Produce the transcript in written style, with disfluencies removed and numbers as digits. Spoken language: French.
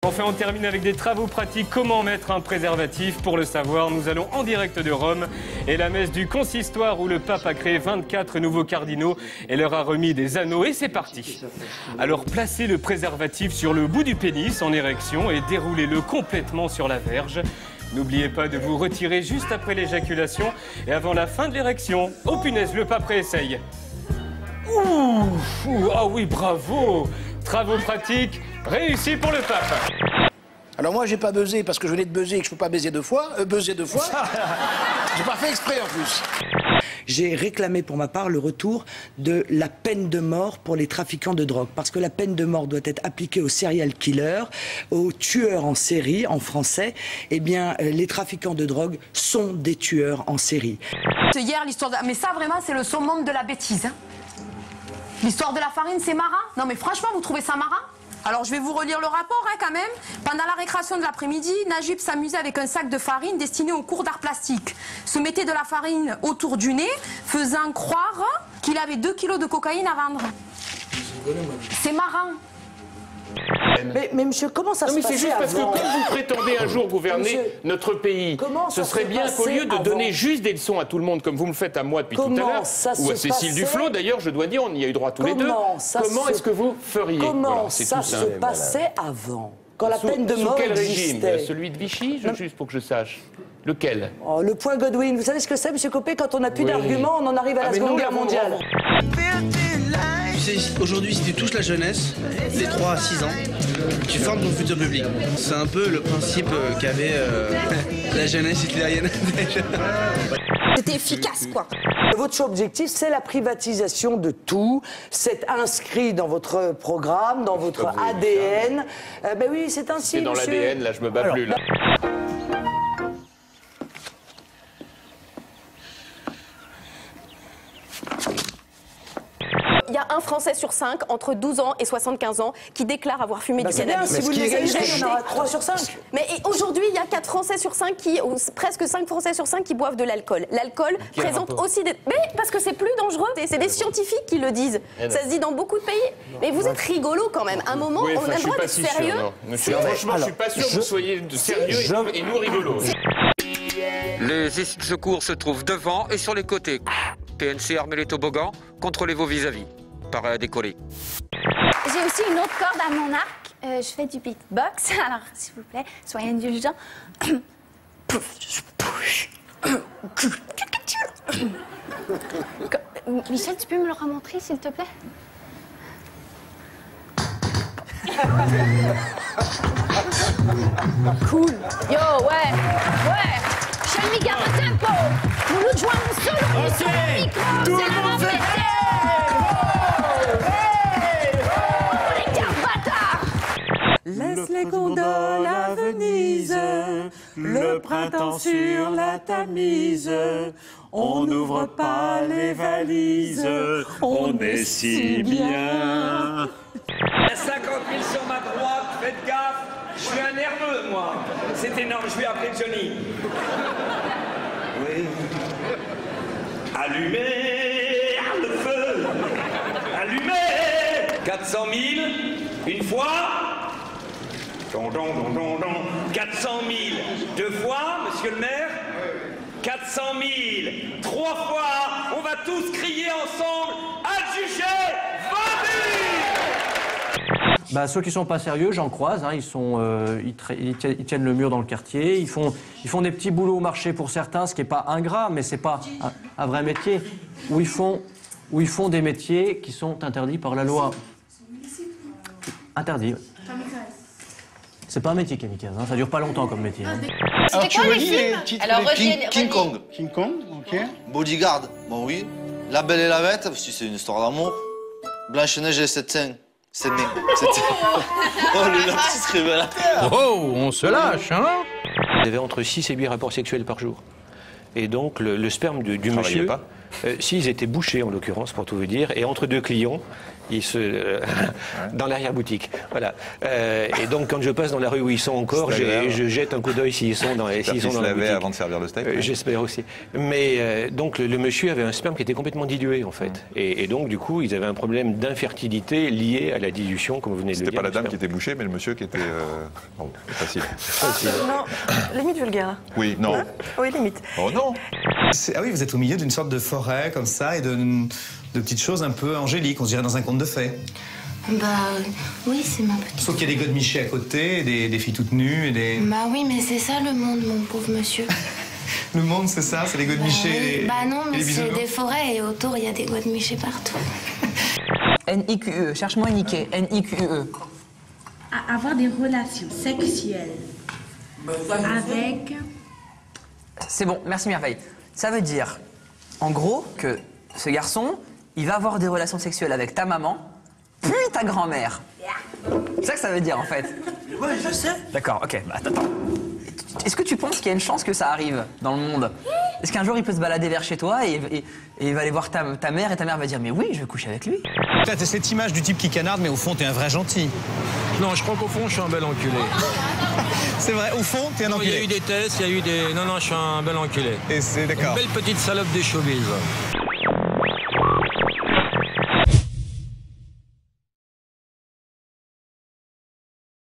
Enfin, on termine avec des travaux pratiques. Comment mettre un préservatif? Pour le savoir, nous allons en direct de Rome et la messe du consistoire où le pape a créé 24 nouveaux cardinaux et leur a remis des anneaux. Et c'est parti. Alors, placez le préservatif sur le bout du pénis en érection et déroulez-le complètement sur la verge. N'oubliez pas de vous retirer juste après l'éjaculation et avant la fin de l'érection. Oh punaise, le pape réessaye. Ah oui, bravo. Travaux pratiques réussis pour le pape. Alors moi, j'ai pas buzzé parce que je venais de buzzer et que je peux pas baiser deux fois. J'ai pas fait exprès en plus. J'ai réclamé pour ma part le retour de la peine de mort pour les trafiquants de drogue. Parce que la peine de mort doit être appliquée aux serial killers, aux tueurs en série, en français. Eh bien, les trafiquants de drogue sont des tueurs en série. Hier, l'histoire de... Mais ça, vraiment, c'est le summum de la bêtise. Hein. L'histoire de la farine, c'est marin? Non, mais franchement, vous trouvez ça marin? Alors, je vais vous relire le rapport, hein, quand même. Pendant la récréation de l'après-midi, Najib s'amusait avec un sac de farine destiné au cours d'art plastique. Se mettait de la farine autour du nez, faisant croire qu'il avait 2 kilos de cocaïne à vendre. C'est marrant. Mais monsieur, comment ça se passe? C'est juste parce que comme vous prétendez un jour gouverner notre pays, ce serait bien qu'au lieu de donner juste des leçons à tout le monde, comme vous me faites à moi depuis tout à l'heure, ou à Cécile Duflot, d'ailleurs, je dois dire, on y a eu droit tous les deux, comment est-ce que vous feriez? Comment ça se passait avant? Quand la peine de mort existait. Sous quel existait. régime? Celui de Vichy, juste pour que je sache. Lequel? Oh, le point Godwin. Vous savez ce que c'est, monsieur Copé? Quand on n'a plus d'arguments, on en arrive à la Seconde Guerre mondiale. Aujourd'hui, si tu touches la jeunesse, des 3 à 6 ans, tu formes ton futur public. C'est un peu le principe qu'avait la jeunesse hitlérienne. C'était efficace, quoi. Votre objectif, c'est la privatisation de tout. C'est inscrit dans votre programme, dans votre ADN. Ben oui, c'est ainsi, c'est dans l'ADN, là, je me bats plus, là. Il y a un Français sur 5 entre 12 ans et 75 ans qui déclare avoir fumé du cannabis. Si vous le laissez, il y en aura 3 sur 5. Mais aujourd'hui, il y a 4 Français sur 5 ou presque 5 Français sur 5 qui boivent de l'alcool. L'alcool présente aussi des... Mais parce que c'est plus dangereux. C'est des scientifiques qui le disent. Ça se dit dans beaucoup de pays. Mais vous êtes rigolo quand même. À un moment, on a le droit d'être sérieux. Franchement, je suis pas sûr que vous soyez sérieux et nous rigolos. Les issues de secours se trouvent devant et sur les côtés. PNC armez les toboggans, contrôlez vos vis-à-vis. Par décoller. J'ai aussi une autre corde à mon arc. Je fais du beatbox. Alors, s'il vous plaît, soyez indulgents. Michel, tu peux me le remontrer, s'il te plaît? Cool. Yo, ouais. Michel Miguel, tempo. Nous nous jouons solo. Ok. Tout le monde fait... Laisse les gondoles à Venise, le printemps sur la Tamise. On n'ouvre pas les valises, on est si bien. Il y a 50 000 sur ma droite, faites gaffe, je suis un nerveux, moi. C'est énorme, je vais appeler Johnny. Oui. Allumez le feu, allumez 400 000, une fois. 400 000, 2 fois, monsieur le maire. 400 000, 3 fois. On va tous crier ensemble. Adjugé, vendu. Ceux qui sont pas sérieux, j'en croise. Hein, ils tiennent le mur dans le quartier. Ils font des petits boulots au marché pour certains, ce qui est pas ingrat, mais c'est pas un vrai métier. Où ils font des métiers qui sont interdits par la loi. Interdits. C'est pas un métier kamikaze, hein. Ça dure pas longtemps comme métier. Hein. Alors tu me dis les titres de King Kong. King Kong, ok. Bodyguard, bon oui. La Belle et la Bête, si c'est une histoire d'amour. Blanche-Neige et les 7 seins. C'est né. Oh, le lapsus révélateur. Oh, on se lâche, hein. Vous avez entre 6 et 8 rapports sexuels par jour. Et donc le sperme du monsieur, s'ils étaient bouchés en l'occurrence, pour tout vous dire, et entre 2 clients, dans l'arrière-boutique. Voilà. Et donc, quand je passe dans la rue où ils sont encore, je jette un coup d'œil s'ils sont dans la boutique. Avant de servir le steak. J'espère aussi. Mais donc, le monsieur avait un sperme qui était complètement dilué, en fait. Et donc, du coup, ils avaient un problème d'infertilité lié à la dilution, comme vous venez de le dire. C'était pas la dame qui était bouchée, mais le monsieur qui était... Bon, facile. Non, limite vulgaire. Oui, non. Hein? Oui, limite. Oh non. Ah oui, vous êtes au milieu d'une sorte de forêt, comme ça, et de petites choses un peu angéliques, on dirait dans un conte de fées. Bah oui, c'est ma petite. Sauf qu'il y a des godemichés à côté, des filles toutes nues et des... Bah oui, mais c'est ça le monde, mon pauvre monsieur. Le monde, c'est ça? C'est les godemichés Bah non, mais les c'est bisounours. des forêts et autour, il y a des godemichés partout. N-I-Q-E, cherche-moi niqué. N-I-Q-E. Avoir des relations sexuelles avec... C'est bon, merci Merveille. Ça veut dire, en gros, que ce garçon, il va avoir des relations sexuelles avec ta maman, puis ta grand-mère. C'est ça que ça veut dire, en fait. Ouais, je sais. D'accord, ok. Bah, attends. Est-ce que tu penses qu'il y a une chance que ça arrive dans le monde? Est-ce qu'un jour, il peut se balader vers chez toi et il va aller voir ta mère et ta mère va dire « Mais oui, je vais coucher avec lui ». T'as cette image du type qui canarde, mais au fond, t'es un vrai gentil. Non, je crois qu'au fond, je suis un bel enculé. C'est vrai, au fond, t'es un enculé. Il y a eu des tests, il y a eu des... Non, je suis un bel enculé. Et c'est d'accord. Une belle petite salope des showbiz.